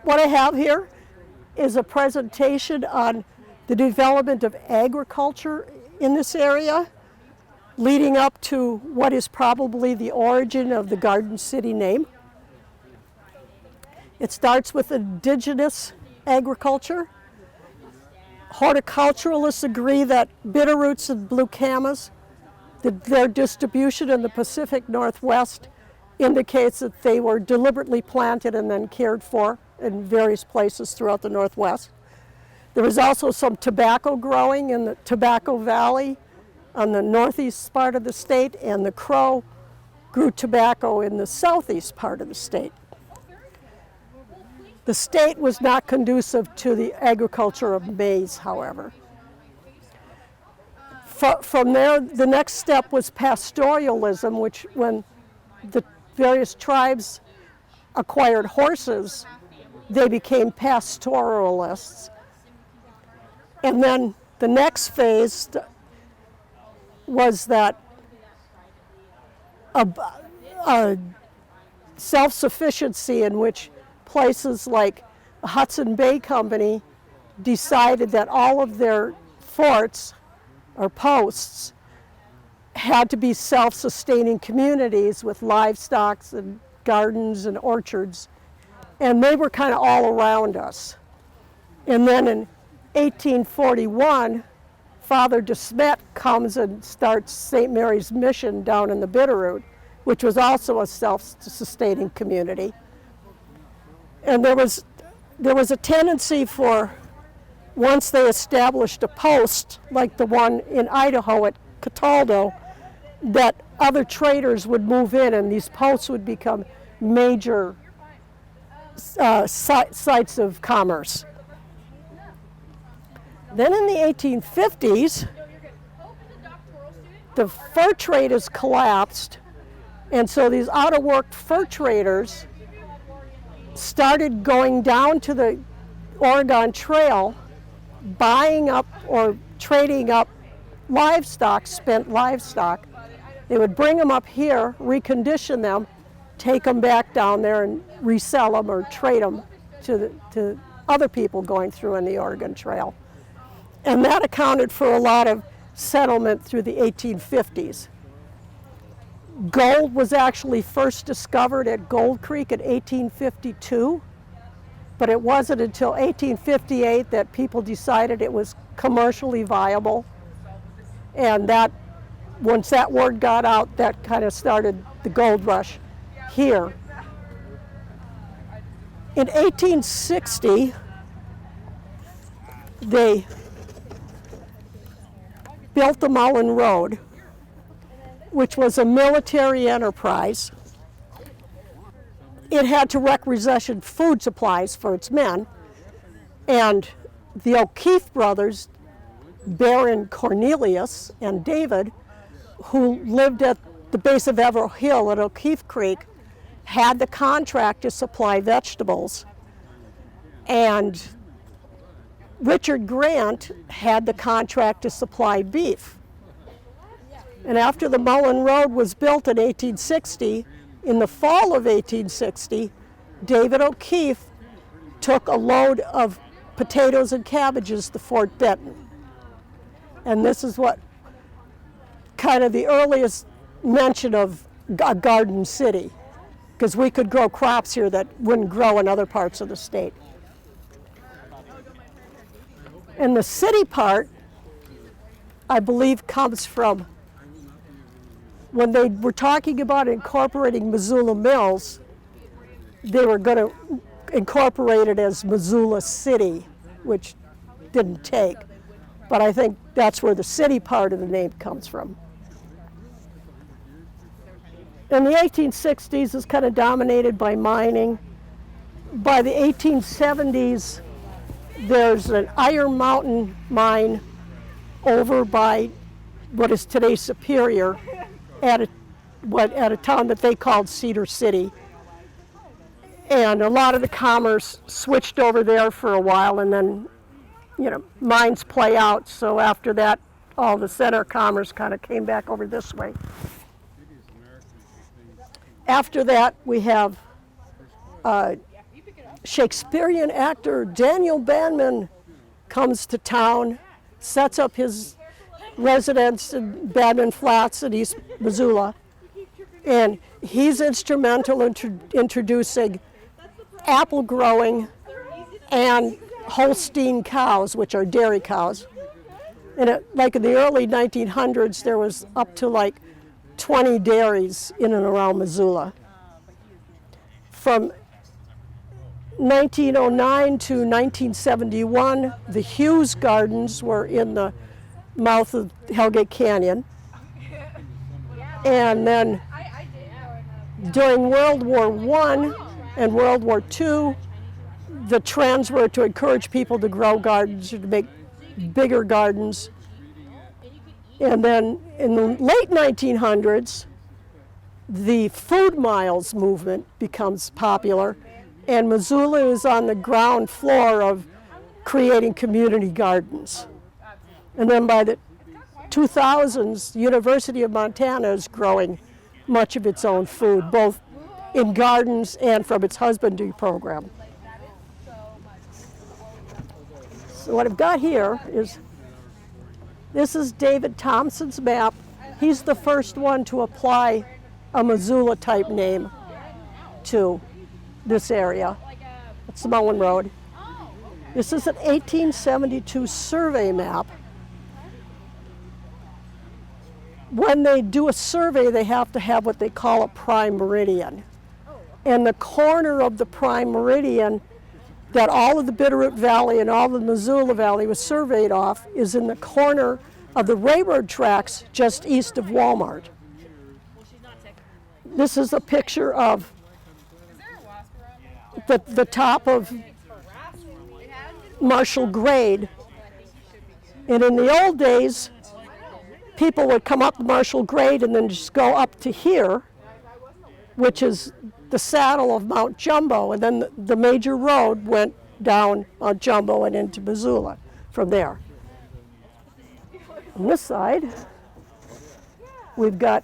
What I have here is a presentation on the development of agriculture in this area, leading up to what is probably the origin of the Garden City name. It starts with indigenous agriculture. Horticulturalists agree that bitterroots and blue camas, their distribution in the Pacific Northwest indicates that they were deliberately planted and then cared for in various places throughout the Northwest. There was also some tobacco growing in the Tobacco Valley on the northeast part of the state, and the Crow grew tobacco in the southeast part of the state. The state was not conducive to the agriculture of maize, however. From there, the next step was pastoralism, which when the various tribes acquired horses, they became pastoralists. And then the next phase was that a self-sufficiency in which places like the Hudson Bay Company decided that all of their forts or posts had to be self-sustaining communities with livestock and gardens and orchards, and they were kind of all around us. And then in 1841, Father de Smet comes and starts St. Mary's Mission down in the Bitterroot, which was also a self-sustaining community. And there was a tendency for, once they established a post, like the one in Idaho at Cataldo, that other traders would move in and these posts would become major sites of commerce. Then in the 1850s, the fur trade has collapsed, and so these out-of-work fur traders started going down to the Oregon Trail, buying up or trading up livestock, spent livestock. They would bring them up here, recondition them, take them back down there and resell them or trade them to other people going through on the Oregon Trail. And that accounted for a lot of settlement through the 1850s. Gold was actually first discovered at Gold Creek in 1852, but it wasn't until 1858 that people decided it was commercially viable. And that, once that word got out, that kind of started the gold rush here. In 1860, they built the Mullen Road, which was a military enterprise. It had to requisition food supplies for its men, and the O'Keefe brothers, Baron Cornelius and David, who lived at the base of Everett Hill at O'Keefe Creek, had the contract to supply vegetables, and Richard Grant had the contract to supply beef. And after the Mullen Road was built in 1860, in the fall of 1860, David O'Keefe took a load of potatoes and cabbages to Fort Benton. And this is what kind of the earliest mention of a garden city, because we could grow crops here that wouldn't grow in other parts of the state. And the city part, I believe, comes from when they were talking about incorporating Missoula Mills, they were going to incorporate it as Missoula City, which didn't take. But I think that's where the city part of the name comes from. In the 1860s, it's kind of dominated by mining. By the 1870s, there's an Iron Mountain mine over by what is today Superior at a town that they called Cedar City. And a lot of the commerce switched over there for a while, and then, mines play out. So after that, all the center commerce kind of came back over this way. After that, we have Shakespearean actor Daniel Banman comes to town, sets up his residence in Banman Flats in East Missoula, and he's instrumental in introducing apple growing and Holstein cows, which are dairy cows. And like in the early 1900s, there was up to like 20 dairies in and around Missoula. From 1909 to 1971, the Hughes Gardens were in the mouth of Hellgate Canyon. And then during World War I and World War II, the trends were to encourage people to grow gardens or to make bigger gardens. And then in the late 1900s, the food miles movement becomes popular, and Missoula is on the ground floor of creating community gardens. And then by the 2000s, the University of Montana is growing much of its own food, both in gardens and from its husbandry program. So what I've got here is, this is David Thompson's map. He's the first one to apply a Missoula type name to this area. It's Mullen Road. This is an 1872 survey map. When they do a survey, they have to have what they call a prime meridian. And the corner of the prime meridian that all of the Bitterroot Valley and all of the Missoula Valley was surveyed off is in the corner of the railroad tracks just east of Walmart. This is a picture of the top of Marshall Grade. And in the old days, people would come up Marshall Grade and then just go up to here, which is the saddle of Mount Jumbo, and then the major road went down on Jumbo and into Missoula from there. On this side, we've got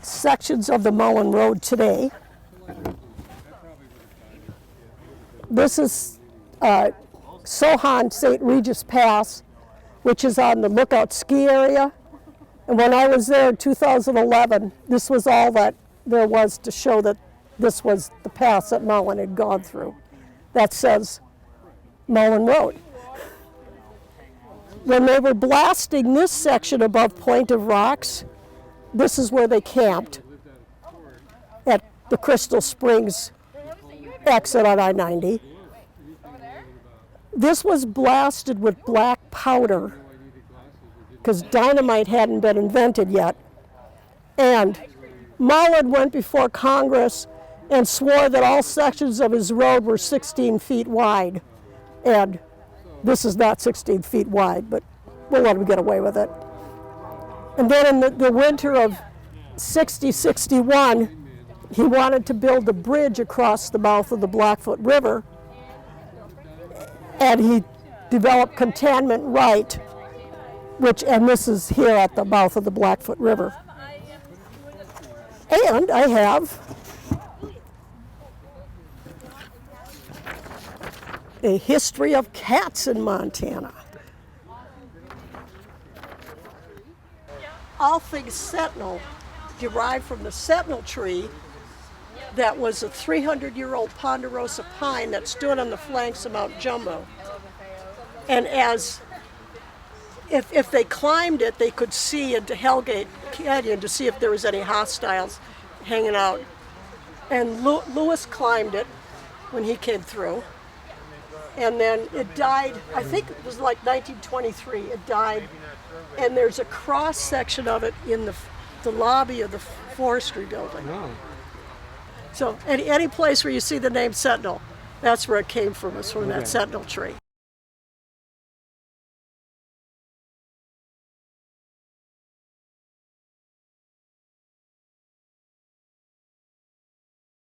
sections of the Mullen Road today. This is Sohan St. Regis Pass, which is on the Lookout ski area. And when I was there in 2011, this was all that there was to show that this was the pass that Mullen had gone through. That says Mullen Road. When they were blasting this section above Point of Rocks, this is where they camped at the Crystal Springs exit on I-90. This was blasted with black powder because dynamite hadn't been invented yet. And Mullen went before Congress and swore that all sections of his road were 16 feet wide. And this is not 16 feet wide, but we'll let him get away with it. And then in the winter of 60-61, he wanted to build a bridge across the mouth of the Blackfoot River, and he developed containment right, and this is here at the mouth of the Blackfoot River. And I have a history of cats in Montana. All things sentinel derived from the sentinel tree that was a 300-year-old ponderosa pine that stood on the flanks of Mount Jumbo. And if they climbed it, they could see into Hellgate Canyon to see if there was any hostiles hanging out. And Lewis climbed it when he came through. And then it died, I think it was like 1923, it died. And there's a cross section of it in the lobby of the forestry building. Oh. So any place where you see the name Sentinel, that's where it came from, is from that sentinel tree.